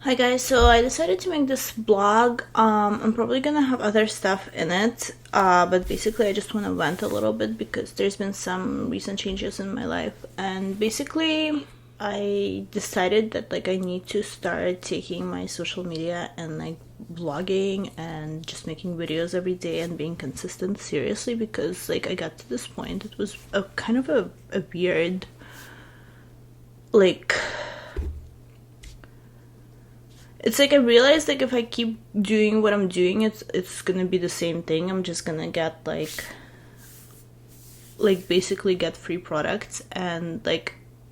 Hi guys, so I decided to make this blog. I'm probably gonna have other stuff in it, but basically I just want to vent a little bit because there's been some recent changes in my life, and basically I decided that I need to start taking my social media and blogging and just making videos every day and being consistent seriously, because I got to this point. It was a kind of a weird like it's I realized if I keep doing what I'm doing, it's gonna be the same thing. I'm just gonna get basically get free products, and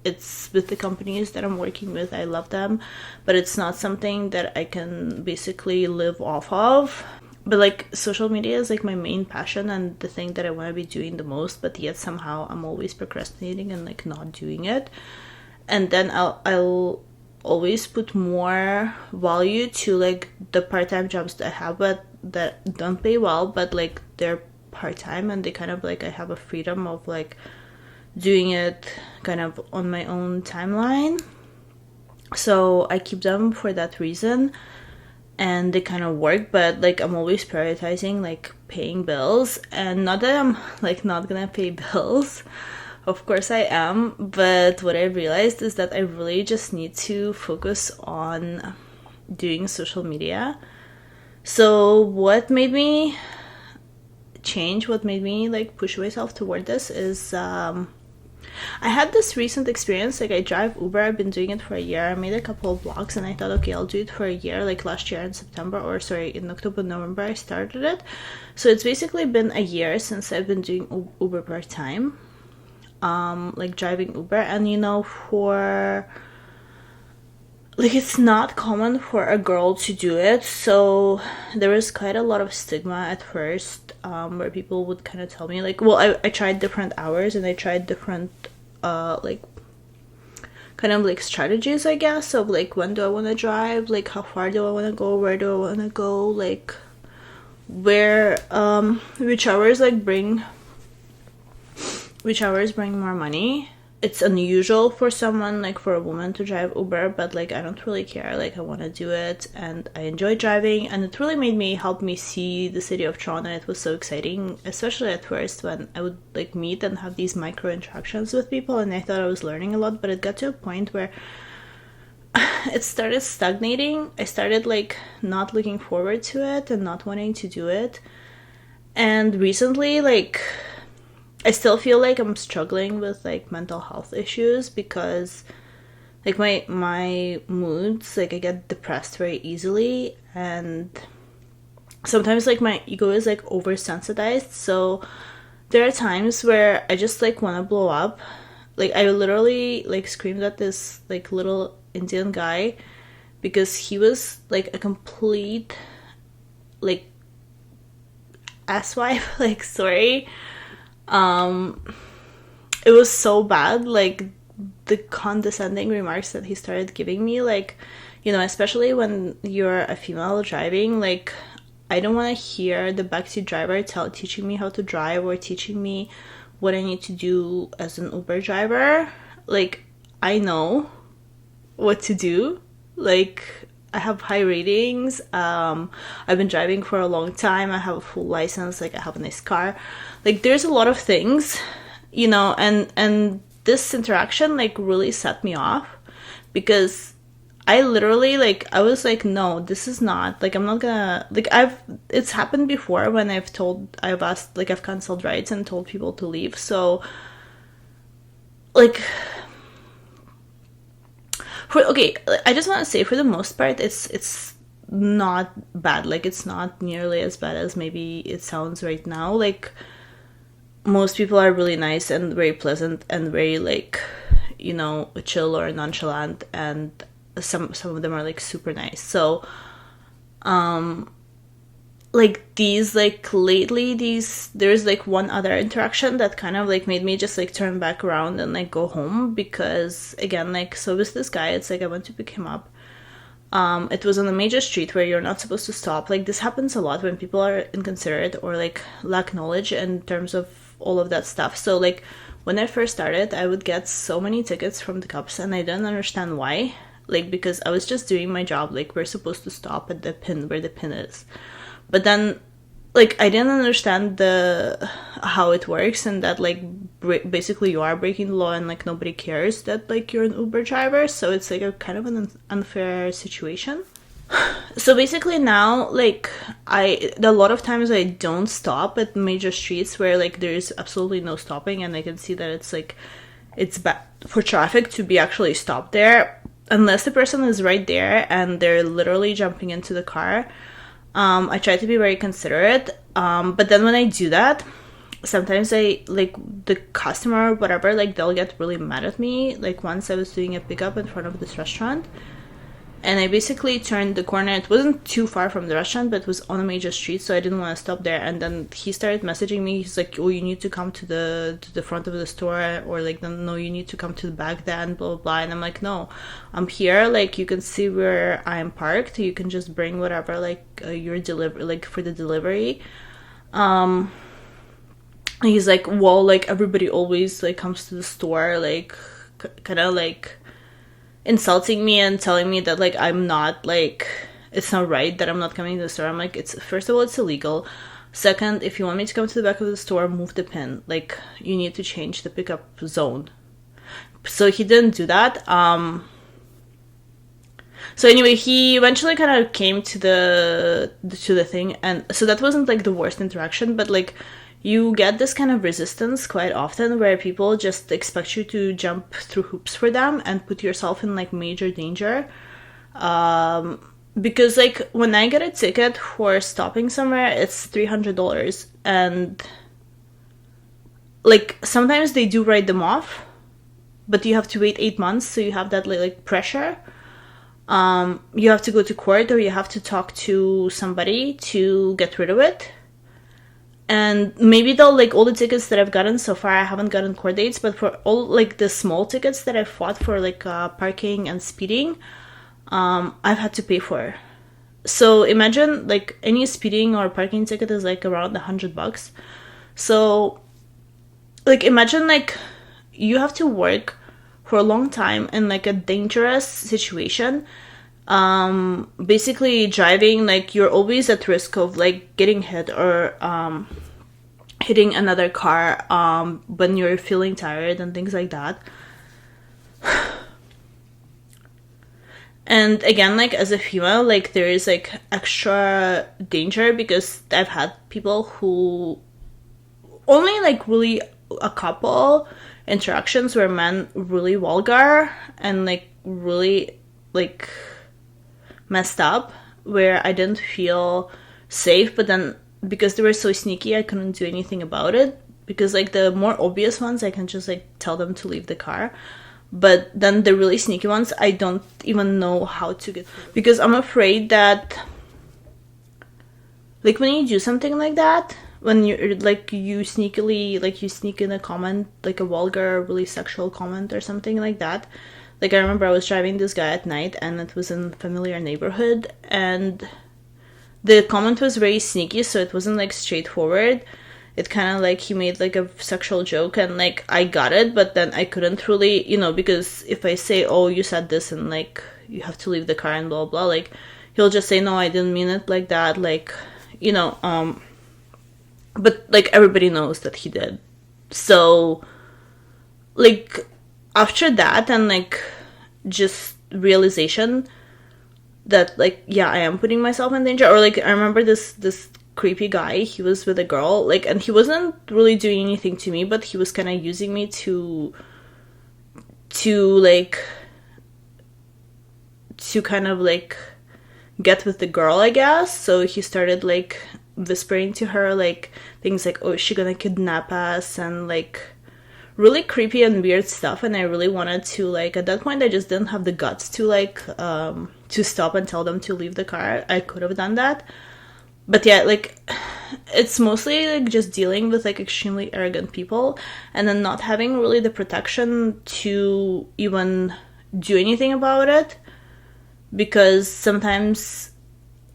it's with the companies that I'm working with. I love them, but it's not something that I can basically live off of. But social media is my main passion and the thing that I want to be doing the most, but yet somehow I'm always procrastinating and not doing it. And then I'll always put more value to the part-time jobs that I have, but that don't pay well, but they're part-time and they kind of I have a freedom of doing it kind of on my own timeline. So I keep them for that reason, and they kind of work. But I'm always prioritizing paying bills, and not that I'm not gonna pay bills. Of course I am, but what I realized is that I really just need to focus on doing social media. So what made me change, what made me push myself toward this is I had this recent experience. I drive Uber. I've been doing it for a year. I made a couple of vlogs and I thought, okay, I'll do it for a year. Last year in September, or sorry, in October, November, I started it. So it's basically been a year since I've been doing Uber part-time. Driving Uber, and for it's not common for a girl to do it, so there was quite a lot of stigma at first, where people would kind of tell me I tried different hours and I tried different kind of strategies, I guess, of when do I want to drive, how far do I want to go, where do I want to go, where which hours bring more money. It's unusual for someone for a woman to drive Uber, but I don't really care. I want to do it and I enjoy driving, and it really help me see the city of 𝓛𝓸𝓿𝓮, and it was so exciting, especially at first when I would meet and have these micro interactions with people, and I thought I was learning a lot. But it got to a point where it started stagnating. I started not looking forward to it and not wanting to do it. And recently I still feel I'm struggling with mental health issues, because my moods, I get depressed very easily, and sometimes my ego is oversensitized. So there are times where I just want to blow up. I literally screamed at this little Indian guy because he was a complete asswipe. Sorry. It was so bad, the condescending remarks that he started giving me, especially when you're a female driving, I don't want to hear the backseat driver teaching me how to drive or teaching me what I need to do as an Uber driver. I know what to do. I have high ratings. I've been driving for a long time. I have a full license. I have a nice car. There's a lot of things, and this interaction really set me off, because I literally I was no, this is not I'm not gonna it's happened before when I've asked I've canceled rides and told people to leave. So I just want to say, for the most part, it's not bad. It's not nearly as bad as maybe it sounds right now. Most people are really nice and very pleasant and very chill or nonchalant, and some of them are super nice. So there's one other interaction that kind of made me just turn back around and go home, because again, so with this guy, it's I went to pick him up. It was on a major street where you're not supposed to stop. This happens a lot when people are inconsiderate or lack knowledge in terms of all of that stuff. So when I first started, I would get so many tickets from the cops, and I didn't understand why. like, because I was just doing my job. Like, we're supposed to stop at the pin where the pin is. But then, like, I didn't understand how it works, and that, like, basically you are breaking the law, and, like, nobody cares that, like, you're an Uber driver. So it's, like, a kind of an unfair situation. So basically now, like, a lot of times I don't stop at major streets where, like, there is absolutely no stopping, and I can see that it's, like, it's bad for traffic to be actually stopped there, unless the person is right there and they're literally jumping into the car. I try to be very considerate, but then when I do that, sometimes like, the customer or whatever, like, they'll get really mad at me. Like, once I was doing a pickup in front of this restaurant, and I basically turned the corner. It wasn't too far from the restaurant, but it was on a major street, so I didn't want to stop there. And then he started messaging me. He's like, oh, you need to come to the front of the store, or like, no, you need to come to the back then, blah, blah, blah. And I'm like, no, I'm here. Like, you can see where I'm parked. You can just bring whatever, like, your like, for the delivery. He's like, well, like, everybody always, like, comes to the store, like, kind of, like, insulting me and telling me that, like, I'm not, like, it's not right that I'm not coming to the store. I'm like, it's, first of all, it's illegal. Second, if you want me to come to the back of the store, move the pin. Like, you need to change the pickup zone. So he didn't do that. So anyway, he eventually kind of came to the thing, and so that wasn't, like, the worst interaction, but, like, you get this kind of resistance quite often where people just expect you to jump through hoops for them and put yourself in, like, major danger. Because, like, when I get a ticket for stopping somewhere, it's $300. And, like, sometimes they do write them off, but you have to wait 8 months, so you have that, like, pressure. You have to go to court, or you have to talk to somebody to get rid of it. And maybe though, like, all the tickets that I've gotten so far, I haven't gotten court dates, but for all, like, the small tickets that I fought for, like, parking and speeding, I've had to pay for. So imagine, like, any speeding or parking ticket is, like, around $100. So, like, imagine, like, you have to work for a long time in, like, a dangerous situation. Basically driving, like, you're always at risk of, like, getting hit or hitting another car when you're feeling tired and things like that. And again, like, as a female, like, there is, like, extra danger, because I've had people who only, like, really a couple interactions where men really vulgar and, like, really, like, messed up, where I didn't feel safe, but then because they were so sneaky, I couldn't do anything about it, because, like, the more obvious ones, I can just, like, tell them to leave the car, but then the really sneaky ones, I don't even know how to get, because I'm afraid that, like, when you do something like that, when you're, like, you sneakily, like, you sneak in a comment, like, a vulgar, really sexual comment or something like that. Like, I remember I was driving this guy at night, and it was in a familiar neighborhood, and the comment was very sneaky, so it wasn't, like, straightforward. It kind of, like, he made, like, a sexual joke, and, like, I got it, but then I couldn't really, you know, because if I say, oh, you said this, and, like, you have to leave the car, and blah, blah, like, he'll just say, no, I didn't mean it like that, like, you know, but, like, everybody knows that he did. So, like, after that, and, like, just realization that, like, yeah, I am putting myself in danger. Or, like, I remember this creepy guy, he was with a girl, like, and he wasn't really doing anything to me, but he was kind of using me to like, to kind of, like, get with the girl, I guess. So he started, like, whispering to her, like, things like, oh, is she gonna kidnap us, and, like, really creepy and weird stuff. And I really wanted to, like, at that point, I just didn't have the guts to, like, to stop and tell them to leave the car. I could have done that, but yeah, like, it's mostly, like, just dealing with, like, extremely arrogant people, and then not having really the protection to even do anything about it, because sometimes,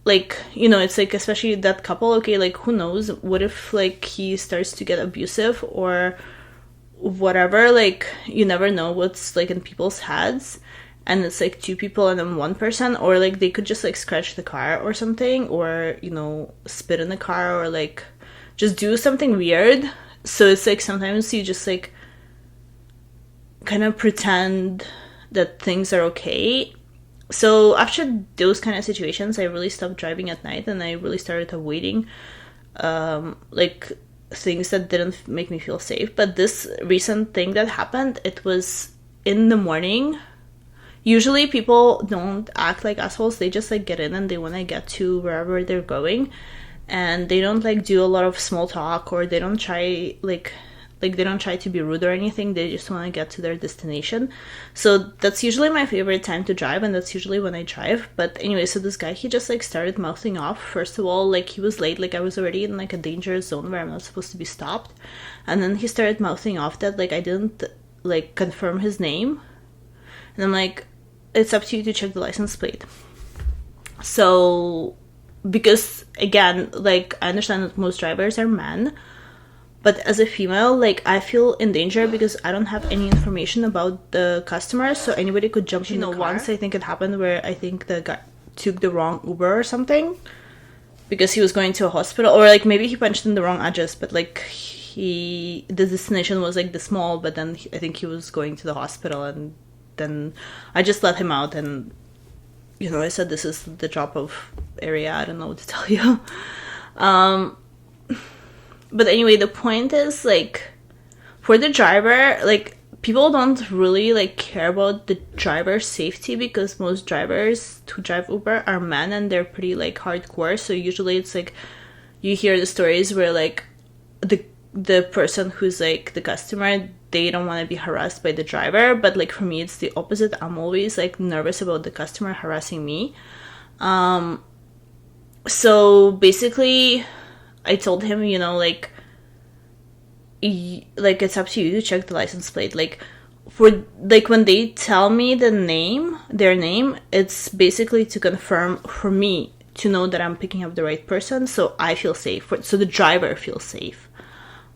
like, you know, it's, like, especially that couple, okay, like, who knows, what if, like, he starts to get abusive or whatever, like, you never know what's, like, in people's heads. and it's like two people and then one person, or like they could just like scratch the car or something, or you know, spit in the car, or like just do something weird. So it's like sometimes you just like kind of pretend that things are okay. So after those kind of situations, I really stopped driving at night, and I really started avoiding like things that didn't make me feel safe. But this recent thing that happened, it was in the morning. Usually people don't act like assholes. They just like get in and they want to get to wherever they're going, and they don't like do a lot of small talk, or they don't try like they don't try to be rude or anything. They just want to get to their destination. So that's usually my favorite time to drive, and that's usually when I drive. But anyway, so this guy, he just like started mouthing off. First of all, like he was late, like I was already in like a dangerous zone where I'm not supposed to be stopped. And then he started mouthing off that like I didn't like confirm his name. And I'm like, it's up to you to check the license plate. So, because again, like I understand that most drivers are men, but as a female, like I feel in danger because I don't have any information about the customer, so anybody could jump in the car. Once I think it happened where I think the guy took the wrong Uber or something because he was going to a hospital, or like maybe he punched in the wrong address, but like the destination was like this mall, but then I think he was going to the hospital, and then I just let him out, and you know, I said this is the drop-off area, I don't know what to tell you. But anyway, the point is, like, for the driver, like, people don't really, like, care about the driver's safety, because most drivers who drive Uber are men, and they're pretty, like, hardcore. So usually it's, like, you hear the stories where, like, the person who's, like, the customer, they don't want to be harassed by the driver. But, like, for me, it's the opposite. I'm always, like, nervous about the customer harassing me. So basically, I told him, you know, like it's up to you to check the license plate. Like, for like when they tell me their name, it's basically to confirm for me to know that I'm picking up the right person, so I feel safe. So the driver feels safe.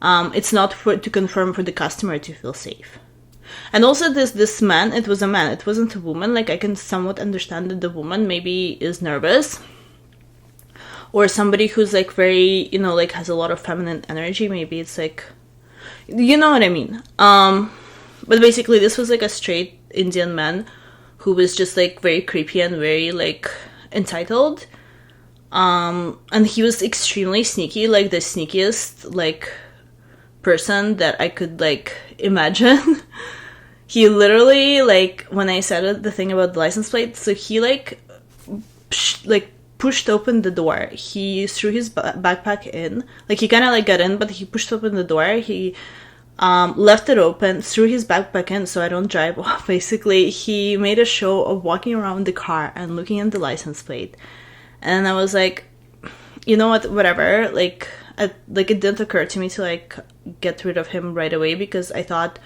It's not to confirm for the customer to feel safe. And also this man, it was a man, it wasn't a woman. Like, I can somewhat understand that the woman maybe is nervous, or somebody who's like very, you know, like has a lot of feminine energy. Maybe it's like, you know what I mean. But basically this was like a straight Indian man who was just like very creepy and very like entitled. And he was extremely sneaky, like the sneakiest like person that I could like imagine. He literally, like, when I said the thing about the license plate, so he like pushed open the door. He threw his backpack in. Like, he kind of, like, got in, but he pushed open the door. He left it open, threw his backpack in so I don't drive off, basically. He made a show of walking around the car and looking at the license plate. And I was like, you know what, whatever. Like, it didn't occur to me to, like, get rid of him right away, because I thought,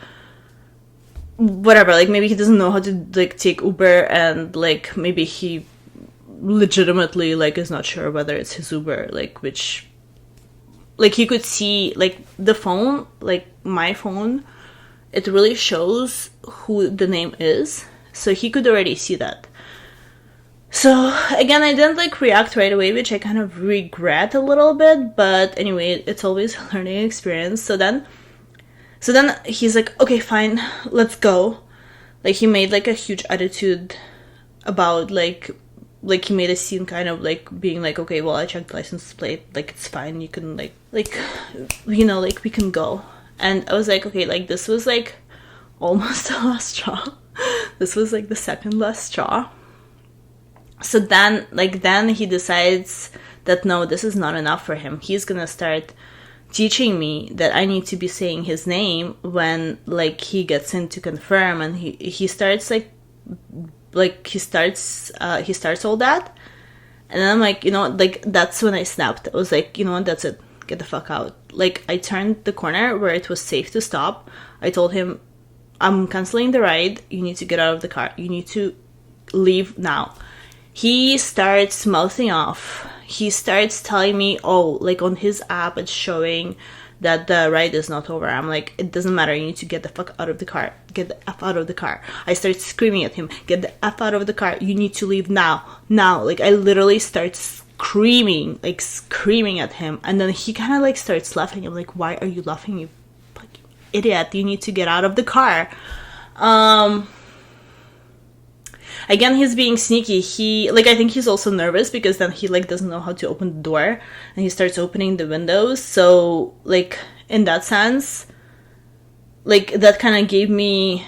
whatever, like, maybe he doesn't know how to, like, take Uber, and, like, maybe he legitimately, like, is not sure whether it's his Uber, like, which, like, he could see, like, the phone, like, my phone, it really shows who the name is, so he could already see that. So, again, I didn't, like, react right away, which I kind of regret a little bit, but anyway, it's always a learning experience. So then he's like, okay, fine, let's go. Like, he made, like, a huge attitude about, like, he made a scene kind of, like, being like, okay, well, I checked the license plate, like, it's fine, you can, like, you know, like, we can go. And I was like, okay, like, this was, like, almost the last straw. This was, like, the second last straw. So then he decides that, no, this is not enough for him. He's gonna start teaching me that I need to be saying his name when, like, he gets in to confirm, and he starts, he starts all that. And then I'm like, you know, like, that's when I snapped. I was like, you know what, that's it. Get the fuck out. Like, I turned the corner where it was safe to stop. I told him, I'm canceling the ride. You need to get out of the car. You need to leave now. He starts mouthing off. He starts telling me, oh, like, on his app it's showing that the ride is not over. I'm like, it doesn't matter, you need to get the fuck out of the car, get the F out of the car. I start screaming at him, get the F out of the car, you need to leave now. Like, I literally start screaming at him, and then he kind of like starts laughing. I'm like, why are you laughing, you fucking idiot, you need to get out of the car. Again, he's being sneaky. I think he's also nervous because then he, like, doesn't know how to open the door, and he starts opening the windows. So, like, in that sense, like, that kind of gave me,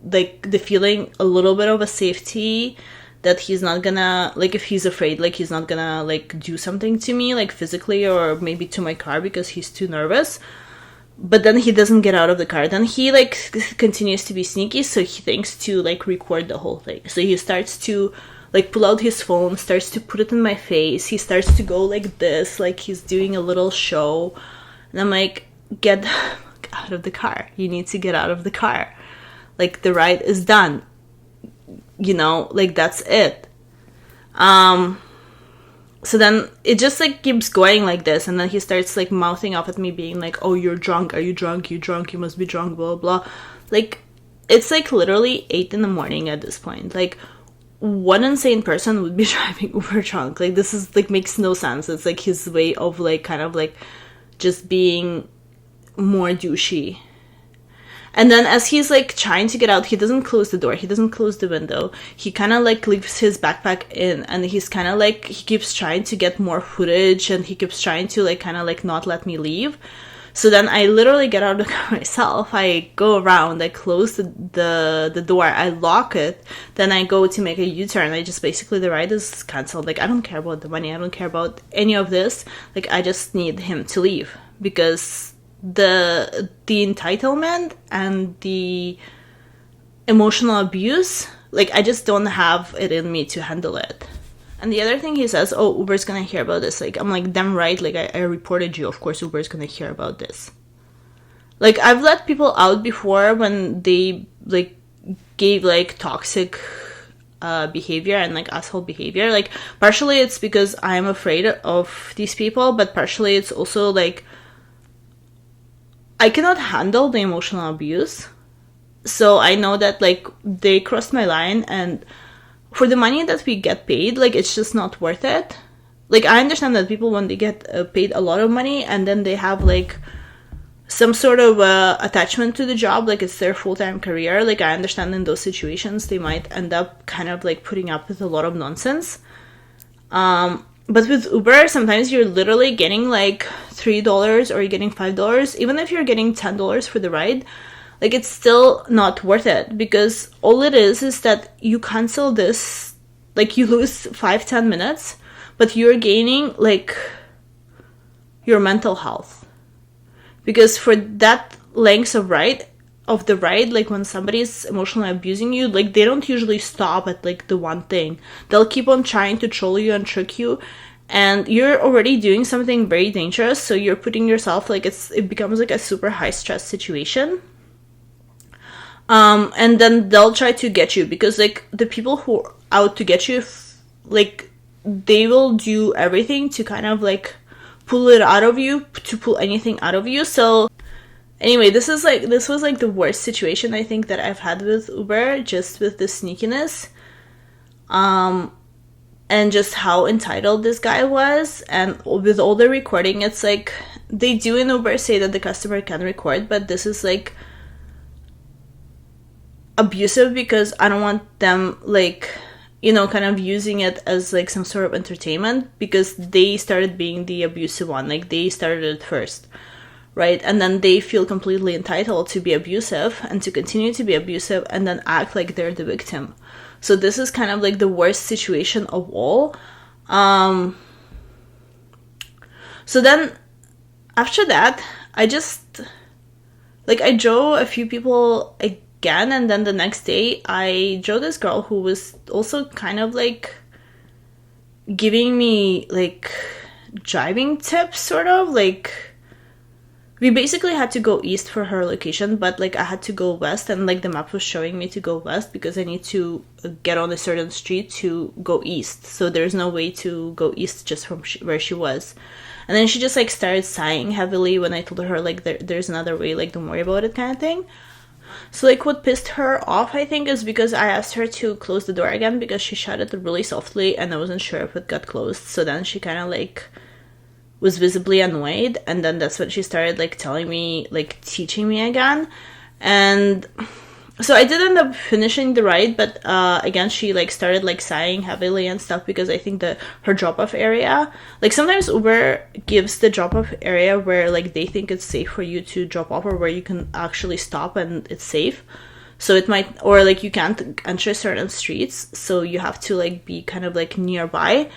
like, the feeling a little bit of a safety that he's not gonna, like, if he's afraid, like, he's not gonna, like, do something to me, like, physically or maybe to my car because he's too nervous. But then he doesn't get out of the car. Then he, like, continues to be sneaky, so he thinks to, like, record the whole thing. So he starts to, like, pull out his phone, starts to put it in my face. He starts to go like this, like he's doing a little show. And I'm like, get the fuck out of the car. You need to get out of the car. Like, the ride is done. You know, like, that's it. So then it just, like, keeps going like this, and then he starts, like, mouthing off at me, being like, oh, you're drunk, are you drunk, you drunk, you must be drunk, blah, blah, blah. Like, it's, like, literally 8 in the morning at this point. Like, what insane person would be driving Uber drunk? Like, this is, like, makes no sense. It's, like, his way of, like, kind of, like, just being more douchey. And then as he's, like, trying to get out, he doesn't close the door. He doesn't close the window. He kind of, like, leaves his backpack in. And he's kind of, like, he keeps trying to get more footage. And he keeps trying to, like, kind of, like, not let me leave. So then I literally get out of the car myself. I go around. I close the door. I lock it. Then I go to make a U-turn. I just basically, the ride is canceled. Like, I don't care about the money. I don't care about any of this. Like, I just need him to leave. Because the entitlement and the emotional abuse, like, I just don't have it in me to handle it. And the other thing he says, oh, Uber's gonna hear about this. Like, I'm like, damn right, like, I reported you, of course Uber's gonna hear about this. Like, I've let people out before when they, like, gave, like, toxic behavior and, like, asshole behavior. Like, partially it's because I'm afraid of these people, but partially it's also, like, I cannot handle the emotional abuse. So I know that, like, they crossed my line, and for the money that we get paid, like, it's just not worth it. Like, I understand that people, when they get paid a lot of money and then they have, like, some sort of attachment to the job, like, it's their full-time career, like, I understand in those situations they might end up kind of, like, putting up with a lot of nonsense. But with Uber, sometimes you're literally getting, like, $3 or you're getting $5. Even if you're getting $10 for the ride, like, it's still not worth it. Because all it is that you cancel this, like, you lose 5-10 minutes, but you're gaining, like, your mental health. Because for that length of the ride, like, when somebody's emotionally abusing you, like, they don't usually stop at, like, the one thing. They'll keep on trying to troll you and trick you, and you're already doing something very dangerous, so you're putting yourself, like, it becomes, like, a super high stress situation. And then they'll try to get you, because, like, the people who are out to get you, like, they will do everything to kind of, like, pull it out of you, to pull anything out of you. So anyway, this was like the worst situation I think that I've had with Uber, just with the sneakiness, and just how entitled this guy was. And with all the recording, it's like, they do in Uber say that the customer can record, but this is, like, abusive, because I don't want them, like, you know, kind of using it as, like, some sort of entertainment, because they started being the abusive one. Like, they started it first. Right? And then they feel completely entitled to be abusive and to continue to be abusive and then act like they're the victim. So this is kind of, like, the worst situation of all. So then after that, I just, like, I drove a few people again, and then the next day I drove this girl who was also kind of, like, giving me, like, driving tips, sort of, like, we basically had to go east for her location, but like I had to go west, and like the map was showing me to go west because I need to get on a certain street to go east. So there's no way to go east just from where she was. And then she just like started sighing heavily when I told her like there's another way, like don't worry about it, kind of thing. So like what pissed her off, I think, is because I asked her to close the door again because she shut it really softly and I wasn't sure if it got closed. So then she kind of like was visibly annoyed, and then that's when she started like telling me, like teaching me again. And so I did end up finishing the ride, but again she like started like sighing heavily and stuff because I think that her drop-off area, like sometimes Uber gives the drop-off area where like they think it's safe for you to drop off, or where you can actually stop and it's safe. So it might, or like you can't enter certain streets, so you have to like be kind of like nearby.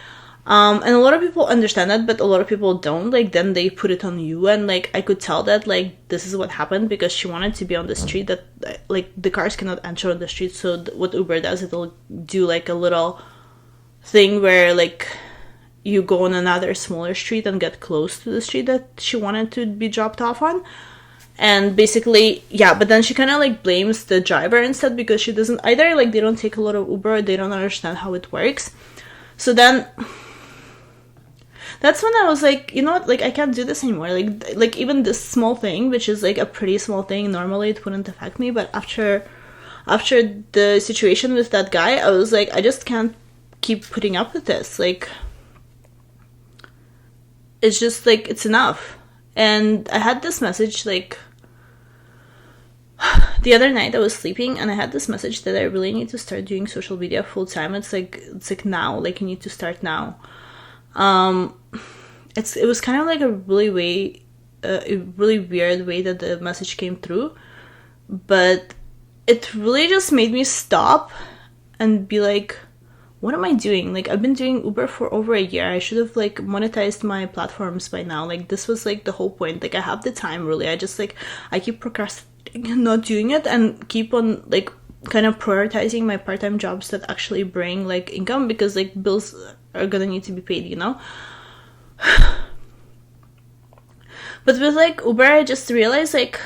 And a lot of people understand that, but a lot of people don't. Like, then they put it on you, and like I could tell that like this is what happened because she wanted to be on the street that like the cars cannot enter on the street. So what Uber does, it'll do like a little thing where like you go on another smaller street and get close to the street that she wanted to be dropped off on. And basically, yeah, but then she kind of like blames the driver instead because she doesn't either, like they don't take a lot of Uber, or they don't understand how it works. So then that's when I was like, you know what, like I can't do this anymore. Like even this small thing, which is like a pretty small thing, normally it wouldn't affect me, but after the situation with that guy, I was like, I just can't keep putting up with this. Like, it's just like, it's enough. And I had this message like the other night. I was sleeping and I had this message that I really need to start doing social media full time. It's like now, like you need to start now. It was kind of like a really weird way that the message came through, but it really just made me stop and be like, what am I doing? Like, I've been doing Uber for over a year. I should have like monetized my platforms by now. Like, this was like the whole point. Like, I have the time, really. I just like, I keep procrastinating and not doing it, and keep on like kind of prioritizing my part-time jobs that actually bring like income, because like bills are gonna need to be paid, you know. But with like Uber, I just realized like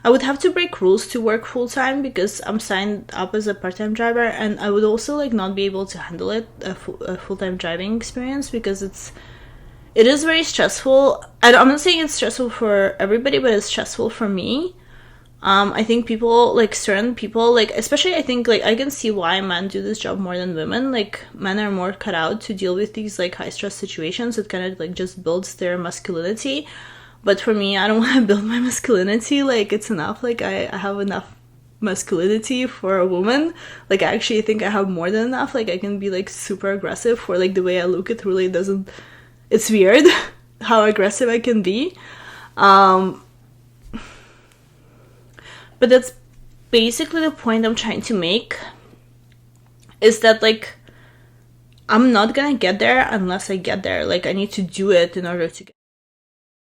I would have to break rules to work full-time because I'm signed up as a part-time driver, and I would also like not be able to handle it, a full-time driving experience, because it is very stressful. I'm not saying it's stressful for everybody, but it's stressful for me. I think people, like certain people, like especially I think like I can see why men do this job more than women. Like, men are more cut out to deal with these like high stress situations. It kind of like just builds their masculinity. But for me, I don't want to build my masculinity. Like, it's enough. Like, I have enough masculinity for a woman. Like, I actually think I have more than enough. Like, I can be like super aggressive for like the way I look. It really doesn't, it's weird how aggressive I can be. But that's basically the point I'm trying to make, is that like I'm not gonna get there unless I get there. Like, I need to do it in order to get